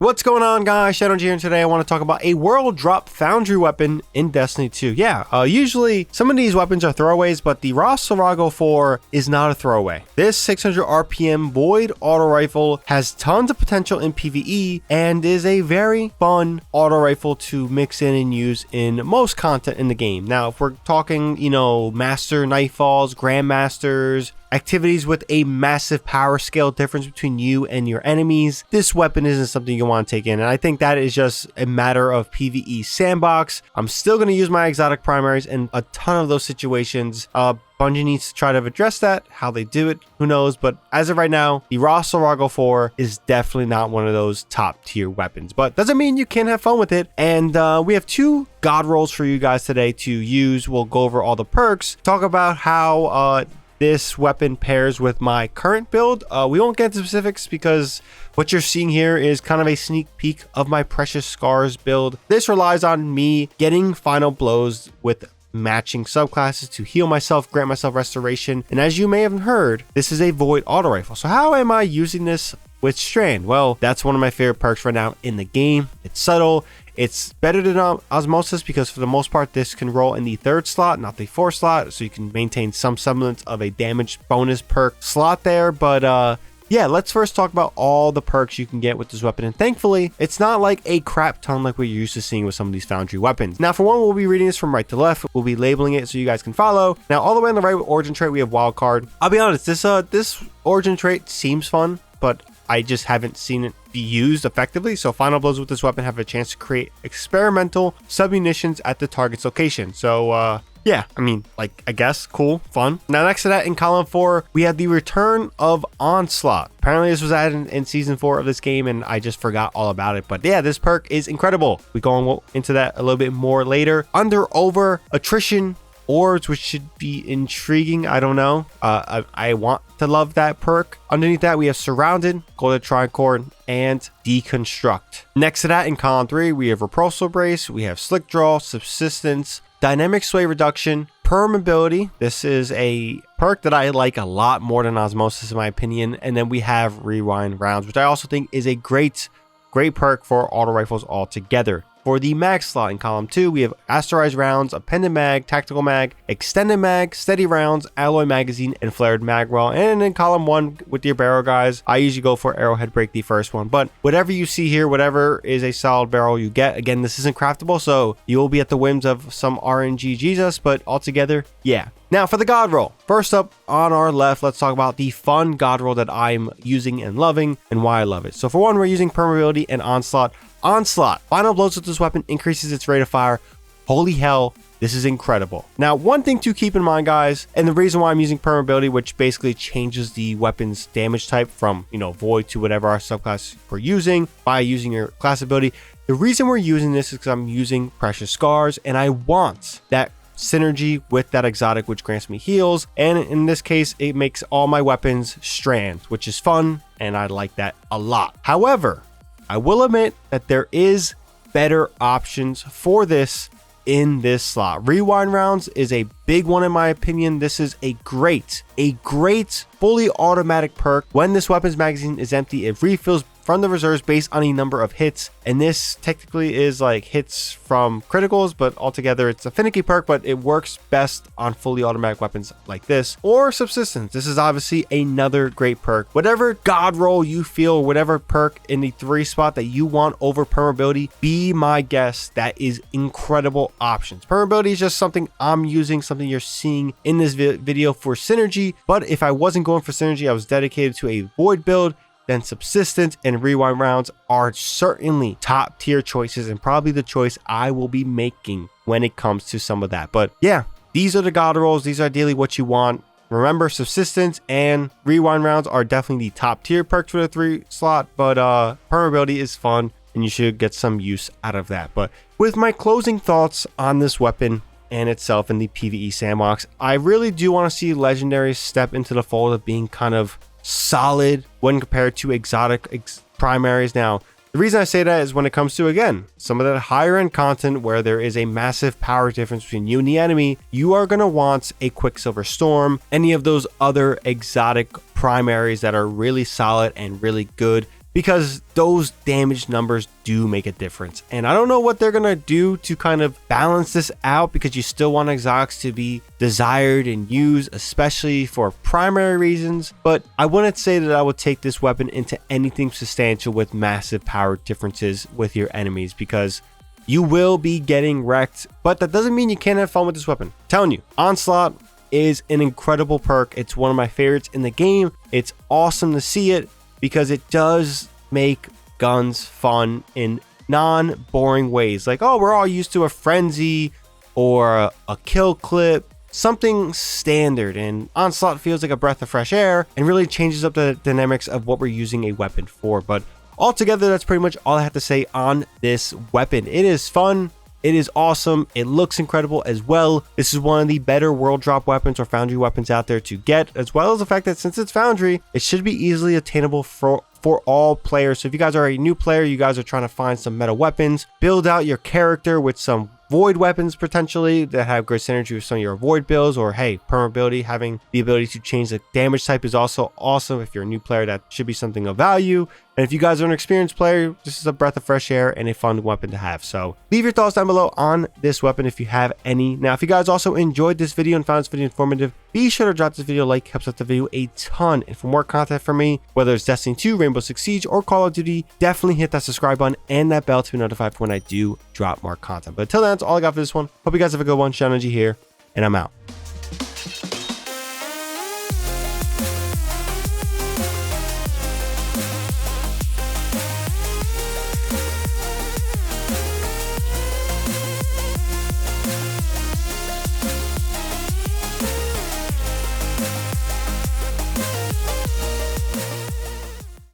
What's going on, guys? ShadowNinja here, and today I want to talk about a world drop foundry weapon in Destiny 2. Usually some of these weapons are throwaways, but the Ros Arago IV is not a throwaway. This 600 RPM Void auto rifle has tons of potential in PvE and is a very fun auto rifle to mix in and use in most content in the game. Now, if we're talking, Master Nightfalls, Grandmasters, activities with a massive power scale difference between you and your enemies, this weapon isn't something you want to take in, and I think that is just a matter of PvE sandbox. I'm still going to use my exotic primaries in a ton of those situations. Bungie needs to try to address that. How they do it, who knows, but as of right now, the Ros Arago IV is definitely not one of those top tier weapons, but doesn't mean you can't have fun with it. And we have two God Rolls for you guys today to use. We'll go over all the perks, talk about how this weapon pairs with my current build. We won't get into specifics because what you're seeing here is kind of a sneak peek of my Precious Scars build. This relies on me getting final blows with matching subclasses to heal myself, grant myself restoration. And as you may have heard, this is a Void auto rifle. So how am I using this with Strand? Well, that's one of my favorite perks right now in the game. It's subtle. It's better than Osmosis because for the most part, this can roll in the third slot, not the fourth slot. So you can maintain some semblance of a damage bonus perk slot there. But yeah, let's first talk about all the perks you can get with this weapon. And thankfully, it's not like a crap ton like we're used to seeing with some of these foundry weapons. Now, for one, we'll be reading this from right to left. We'll be labeling it so you guys can follow. Now, all the way on the right with Origin Trait, we have Wildcard. I'll be honest, this Origin Trait seems fun, but I just haven't seen it be used effectively. So final blows with this weapon have a chance to create experimental submunitions at the target's location. So yeah, I guess cool, fun. Now next to that, in column 4, we have the return of Onslaught. Apparently this was added in season 4 of this game and I just forgot all about it. But yeah, this perk is incredible. We go into that a little bit more later. Over Attrition Orbs, which should be intriguing. I don't know. I want to love that perk. Underneath that, we have Surrounded, Golden Tricord, and Deconstruct. Next to that, in column 3, we have Repulsor Brace, we have Slick Draw, Subsistence, Dynamic Sway Reduction, Permeability. This is a perk that I like a lot more than Osmosis in my opinion. And then we have Rewind Rounds, which I also think is a great perk for auto rifles altogether. For the mag slot in column 2, we have Asterized Rounds, Appended Mag, Tactical Mag, Extended Mag, Steady Rounds, Alloy Magazine, and Flared Magwell. And in column 1 with your barrel guys, I usually go for Arrowhead Break, the first one. But whatever you see here, whatever is a solid barrel you get, again, this isn't craftable, so you will be at the whims of some RNG Jesus, but altogether, yeah. Now for the God Roll. First up on our left, let's talk about the fun God Roll that I'm using and loving and why I love it. So for one, we're using Permeability and Onslaught. Final blows with this weapon increases its rate of fire. Holy hell, this is incredible. Now, one thing to keep in mind, guys, and the reason why I'm using Permeability, which basically changes the weapon's damage type from, Void to whatever our subclass we're using by using your class ability. The reason we're using this is because I'm using Precious Scars and I want that synergy with that exotic, which grants me heals, and in this case it makes all my weapons strands, which is fun and I like that a lot. However, I will admit that there is better options for this in this slot. Rewind Rounds is a big one in my opinion. This is a great fully automatic perk. When this weapon's magazine is empty, it refills from the reserves based on a number of hits, and this technically is like hits from criticals, but altogether it's a finicky perk, but it works best on fully automatic weapons like this. Or Subsistence. This is obviously another great perk. Whatever God Roll you feel, whatever perk in the 3 spot that you want over Permeability, be my guest. That is incredible options. Permeability is just something I'm using, something you're seeing in this video for synergy, but if I wasn't going for synergy, I was dedicated to a Void build, then Subsistence and Rewind Rounds are certainly top tier choices and probably the choice I will be making when it comes to some of that. But yeah, these are the God Rolls. These are ideally what you want. Remember, Subsistence and Rewind Rounds are definitely the top tier perks for the 3 slot, but Permeability is fun and you should get some use out of that. But with my closing thoughts on this weapon and itself in the PvE sandbox, I really do want to see legendaries step into the fold of being kind of solid when compared to exotic primaries. Now, the reason I say that is when it comes to, again, some of that higher end content where there is a massive power difference between you and the enemy, you are going to want a Quicksilver Storm, any of those other exotic primaries that are really solid and really good because those damage numbers do make a difference. And I don't know what they're gonna do to kind of balance this out, because you still want exotics to be desired and used, especially for primary reasons. But I wouldn't say that I would take this weapon into anything substantial with massive power differences with your enemies, because you will be getting wrecked. But that doesn't mean you can't have fun with this weapon. I'm telling you, Onslaught is an incredible perk. It's one of my favorites in the game. It's awesome to see it, because it does make guns fun in non-boring ways. Like, oh, we're all used to a frenzy or a kill clip, something standard, and Onslaught feels like a breath of fresh air and really changes up the dynamics of what we're using a weapon for. But altogether, that's pretty much all I have to say on this weapon. It is fun. It is awesome. It looks incredible as well. This is one of the better world drop weapons or foundry weapons out there to get, as well as the fact that since it's foundry, it should be easily attainable for all players. So if you guys are a new player, you guys are trying to find some meta weapons, build out your character with some void weapons potentially that have great synergy with some of your void builds, or hey, permaability, having the ability to change the damage type is also awesome. If you're a new player, that should be something of value. And if you guys are an experienced player, this is a breath of fresh air and a fun weapon to have. So leave your thoughts down below on this weapon if you have any. Now, if you guys also enjoyed this video and found this video informative, be sure to drop this video a like. Helps out the video a ton. And for more content from me, whether it's Destiny 2, Rainbow Six Siege, or Call of Duty, definitely hit that subscribe button and that bell to be notified for when I do drop more content. But until then, that's all I got for this one. Hope you guys have a good one. ShadowNinja here, and I'm out.